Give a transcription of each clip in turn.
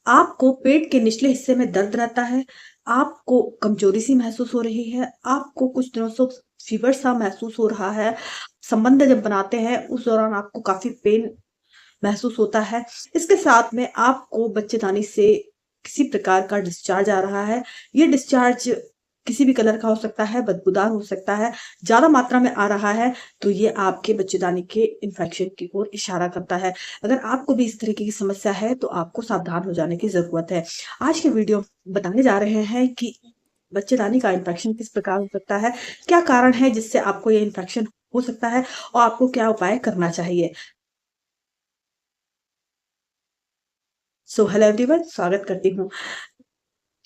आपको पेट के निचले हिस्से में दर्द रहता है, आपको कमजोरी सी महसूस हो रही है, आपको कुछ दिनों से फीवर सा महसूस हो रहा है, संबंध जब बनाते हैं उस दौरान आपको काफ़ी पेन महसूस होता है। इसके साथ में आपको बच्चेदानी से किसी प्रकार का डिस्चार्ज आ रहा है। ये डिस्चार्ज किसी भी कलर का हो सकता है, बदबूदार हो सकता है, ज़्यादा मात्रा में आ रहा है तो ये आपके बच्चेदानी के इन्फेक्शन की ओर इशारा करता है। अगर आपको भी इस तरीके की समस्या है तो आपको सावधान हो जाने की ज़रूरत है। आज के वीडियो बताने जा रहे हैं कि बच्चेदानी का इन्फेक्शन किस प्रकार हो सकता है, क्या कारण है जिससे आपको ये इन्फेक्शन हो सकता है और आपको क्या उपाय करना चाहिए। सो हेलो एवरीवन, स्वागत करती हूँ।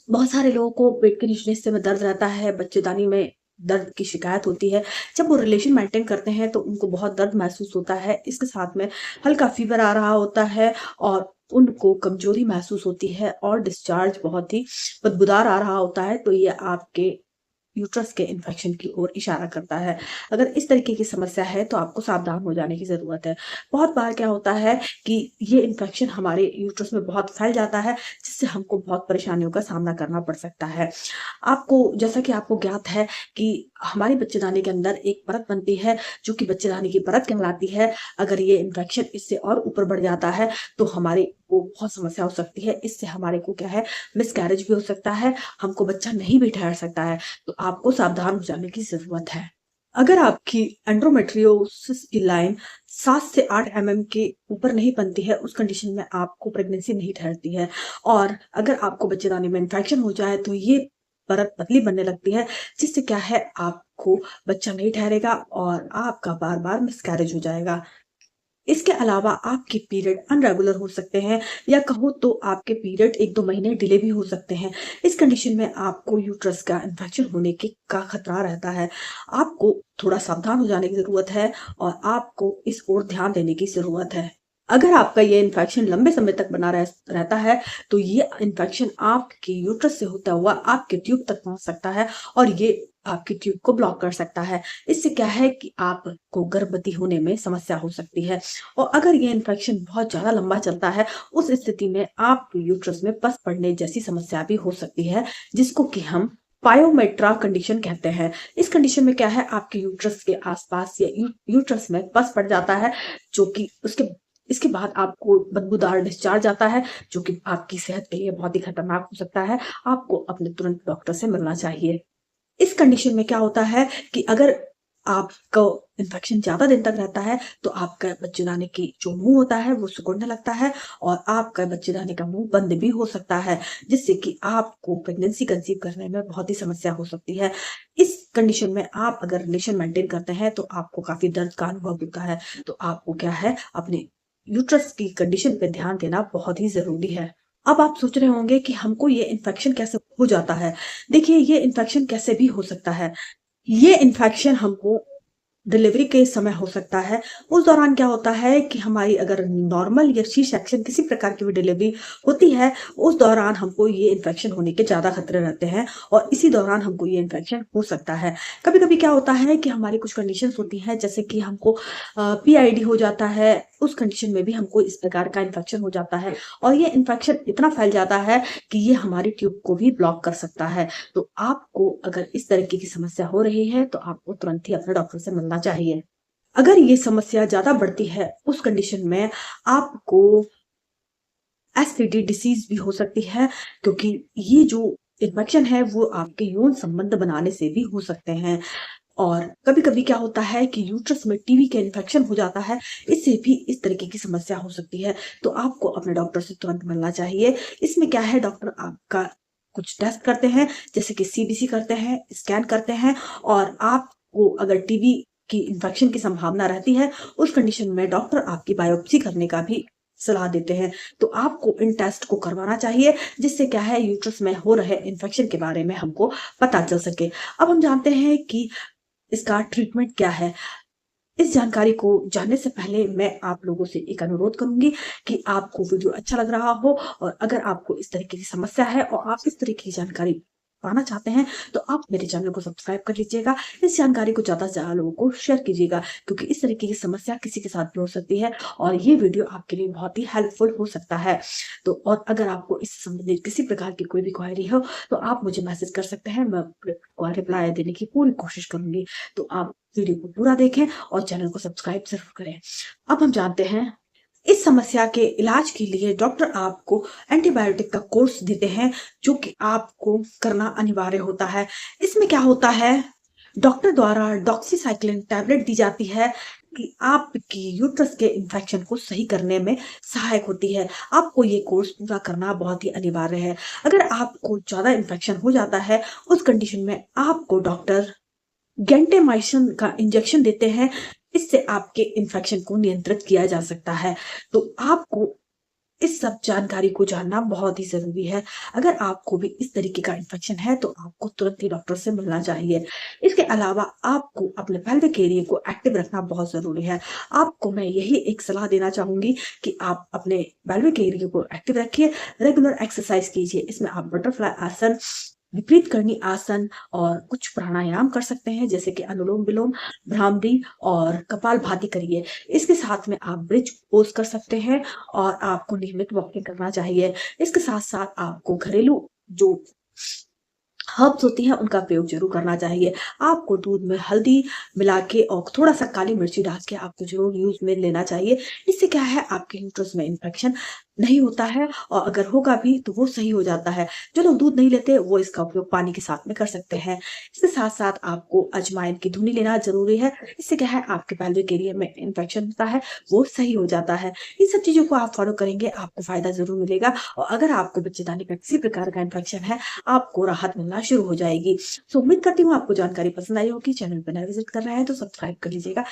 बहुत सारे लोगों को पेट के निचले हिस्से में दर्द रहता है, बच्चेदानी में दर्द की शिकायत होती है। जब वो रिलेशन मेंटेन करते हैं तो उनको बहुत दर्द महसूस होता है। इसके साथ में हल्का फीवर आ रहा होता है और उनको कमजोरी महसूस होती है और डिस्चार्ज बहुत ही बदबूदार आ रहा होता है। तो ये आपके यूट्रस के इन्फेक्शन की ओर इशारा करता है। अगर इस तरीके की समस्या है तो आपको सावधान हो जाने की ज़रूरत है। बहुत बार क्या होता है कि ये इन्फेक्शन हमारे यूट्रस में बहुत फैल जाता है, जिससे हमको बहुत परेशानियों का सामना करना पड़ सकता है। आपको जैसा कि आपको ज्ञात है कि हमारी बच्चेदानी के अंदर एक परत बनती है, जो कि बच्चेदानी की परत कहलाती है। अगर ये इन्फेक्शन इससे और ऊपर बढ़ जाता है तो हमारे को बहुत समस्या हो सकती है। इससे हमारे को क्या है, मिसकैरेज भी हो सकता है, हमको बच्चा नहीं भी ठहर सकता है। तो आपको सावधान हो जाने की ज़रूरत है। अगर आपकी एंड्रोमेट्रियोसिस की लाइन 7 से 8 एमएम के ऊपर नहीं बनती है, उस कंडीशन में आपको प्रेगनेंसी नहीं ठहरती है। और अगर आपको बच्चेदानी में इन्फेक्शन हो जाए तो ये परत पतली बनने लगती है, जिससे क्या है, आपको बच्चा नहीं ठहरेगा और आपका बार-बार मिसकैरेज हो जाएगा। इसके अलावा आपके पीरियड अनरेगुलर हो सकते हैं या कहो तो आपके पीरियड 1-2 महीने डिले भी हो सकते हैं। इस कंडीशन में आपको यूट्रस का इन्फेक्शन होने के का खतरा रहता है। आपको थोड़ा सावधान हो जाने की ज़रूरत है और आपको इस ओर ध्यान देने की ज़रूरत है। अगर आपका ये इन्फेक्शन लंबे समय तक बना रहता है तो ये इन्फेक्शन आपके यूट्रस से होता हुआ आपके ट्यूब तक पहुंच सकता है और ये आपकी ट्यूब को ब्लॉक कर सकता है। इससे क्या है कि आपको गर्भवती होने में समस्या हो सकती है। और अगर ये इन्फेक्शन बहुत ज़्यादा लंबा चलता है, उस स्थिति में आपके यूट्रस में पस पड़ने जैसी समस्या भी हो सकती है, जिसको कि हम पायोमेट्रा कंडीशन कहते हैं। इस कंडीशन में क्या है, आपके यूट्रस के आसपास या यूट्रस में पस पड़ जाता है, जो कि उसके इसके बाद आपको बदबूदार डिस्चार्ज आता है, जो कि आपकी सेहत के लिए बहुत ही खतरनाक हो सकता है। आपको अपने तुरंत डॉक्टर से मिलना चाहिए। इस कंडीशन में क्या होता है कि अगर आपको इन्फेक्शन ज़्यादा दिन तक रहता है तो आपका बच्चेदानी की जो मुंह होता है वो सिकुड़ने लगता है और आपका बच्चेदानी का मुंह बंद भी हो सकता है, जिससे कि आपको प्रेगनेंसी कंसीव करने में बहुत ही समस्या हो सकती है। इस कंडीशन में आप अगर रिलेशन मेंटेन करते हैं तो आपको काफ़ी दर्द का अनुभव होता है। तो आपको क्या है, अपने यूट्रस की कंडीशन पे ध्यान देना बहुत ही ज़रूरी है। अब आप सोच रहे होंगे कि हमको ये इन्फेक्शन कैसे हो जाता है? देखिए, ये इन्फेक्शन कैसे भी हो सकता है। ये इन्फेक्शन हमको डिलीवरी के समय हो सकता है। उस दौरान क्या होता है कि हमारी अगर नॉर्मल या सी सेक्शन किसी प्रकार की भी डिलीवरी होती है, उस दौरान हमको ये इन्फेक्शन होने के ज़्यादा खतरे रहते हैं और इसी दौरान हमको ये इन्फेक्शन हो सकता है। कभी-कभी क्या होता है कि हमारी कुछ कंडीशंस होती हैं, जैसे कि हमको पीआईडी हो जाता है, उस कंडीशन में भी हमको इस प्रकार का इन्फेक्शन हो जाता है और ये इन्फेक्शन इतना फैल जाता है कि ये हमारी ट्यूब को भी ब्लॉक कर सकता है। तो आपको अगर इस तरीके की समस्या हो रही है तो आपको तुरंत ही अपने डॉक्टर से मिलना चाहिए। अगर ये समस्या ज़्यादा बढ़ती है, उस कंडीशन में आपको एसटीडी डिसीज़ भी हो सकती है, क्योंकि ये जो इन्फेक्शन है वो आपके यौन संबंध बनाने से भी हो सकते हैं। और कभी-कभी क्या होता है कि यूट्रस में टीबी का इन्फेक्शन हो जाता है, इससे भी इस तरीके की समस्या हो सकती है। तो आपको अपने डॉक्टर से तुरंत मिलना चाहिए। इसमें क्या है, डॉक्टर आपका कुछ टेस्ट करते हैं, जैसे कि सीबीसी करते हैं, स्कैन करते हैं और आपको अगर टीबी की इन्फेक्शन की संभावना रहती है, उस कंडीशन में डॉक्टर आपकी बायोप्सी करने का भी सलाह देते हैं। तो आपको इन टेस्ट को करवाना चाहिए, जिससे क्या है, यूट्रस में हो रहे इन्फेक्शन के बारे में हमको पता चल सके। अब हम जानते हैं कि इसका ट्रीटमेंट क्या है? इस जानकारी को जानने से पहले मैं आप लोगों से एक अनुरोध करूँगी कि आपको वीडियो अच्छा लग रहा हो और अगर आपको इस तरीके की समस्या है और आप इस तरीके की जानकारी पाना चाहते हैं, तो आप मेरे चैनल को सब्सक्राइब कर लीजिएगा। इस जानकारी को ज़्यादा से ज़्यादा लोगों को शेयर कीजिएगा, क्योंकि इस तरीके की समस्या किसी के साथ भी हो सकती है और ये वीडियो आपके लिए बहुत ही हेल्पफुल हो सकता है। तो और अगर आपको इससे संबंधित किसी प्रकार की कोई भी क्वेरी हो, तो आप मुझे मैसेज कर सकते हैं, मैं आपको रिप्लाई देने की पूरी कोशिश करूँगी। तो आप वीडियो को पूरा देखें और चैनल को सब्सक्राइब ज़रूर करें। अब हम जानते हैं, इस समस्या के इलाज के लिए डॉक्टर आपको एंटीबायोटिक का कोर्स देते हैं, जो कि आपको करना अनिवार्य होता है। इसमें क्या होता है, डॉक्टर द्वारा डॉक्सीसाइक्लिन टैबलेट दी जाती है कि आपकी यूट्रस के इन्फेक्शन को सही करने में सहायक होती है। आपको ये कोर्स पूरा करना बहुत ही अनिवार्य है। अगर आपको ज़्यादा इन्फेक्शन हो जाता है, उस कंडीशन में आपको डॉक्टर गेंटेमाइसिन का इंजेक्शन देते हैं। इससे आपके इन्फेक्शन को नियंत्रित किया जा सकता है। तो आपको इस सब जानकारी को जानना बहुत ही ज़रूरी है। अगर आपको भी इस तरीके का इन्फेक्शन है, तो आपको तुरंत ही डॉक्टर से मिलना चाहिए। इसके अलावा आपको अपने पेल्विक एरिया को एक्टिव रखना बहुत ज़रूरी है। आपको मैं यही एक सलाह देना चाहूँगी कि आप अपने पेल्विक एरिया को एक्टिव रखिए, रेगुलर एक्सरसाइज कीजिए। इसमें आप बटरफ्लाई आसन, विपरीत करणी आसन और कुछ प्राणायाम कर सकते हैं, जैसे कि अनुलोम-विलोम, भ्रामरी और कपालभाति करिए। इसके साथ में आप ब्रिज पोज़ कर सकते हैं और आपको नियमित वॉकिंग करना चाहिए। इसके साथ-साथ आपको घरेलू जो हर्ब्स होती हैं, उनका प्रयोग ज़रूर करना चाहिए। आपको दूध में हल्दी मिला के और थोड़ा-सा काली मिर्ची डाल के आपको ज़रूर यूज़ में लेना चाहिए। इससे क्या है, आपके यूट्रस में इन्फेक्शन नहीं होता है और अगर होगा भी तो वो सही हो जाता है। जो लोग दूध नहीं लेते, वो इसका उपयोग पानी के साथ में कर सकते हैं। इसके साथ-साथ आपको अजवाइन की धुनी लेना ज़रूरी है। इससे क्या है, आपके पेल्विक एरिया में इन्फेक्शन होता है, वो सही हो जाता है। इन सब चीज़ों को आप फ़ॉलो करेंगे, आपको फ़ायदा ज़रूर मिलेगा और अगर आपको बच्चेदानी का किसी प्रकार का इन्फेक्शन है, आपको राहत मिलना शुरू हो जाएगी। सो उम्मीद करती हूँ आपको जानकारी पसंद आई होगी। चैनल पर नए विज़िट कर रहे हैं तो सब्सक्राइब कर लीजिएगा।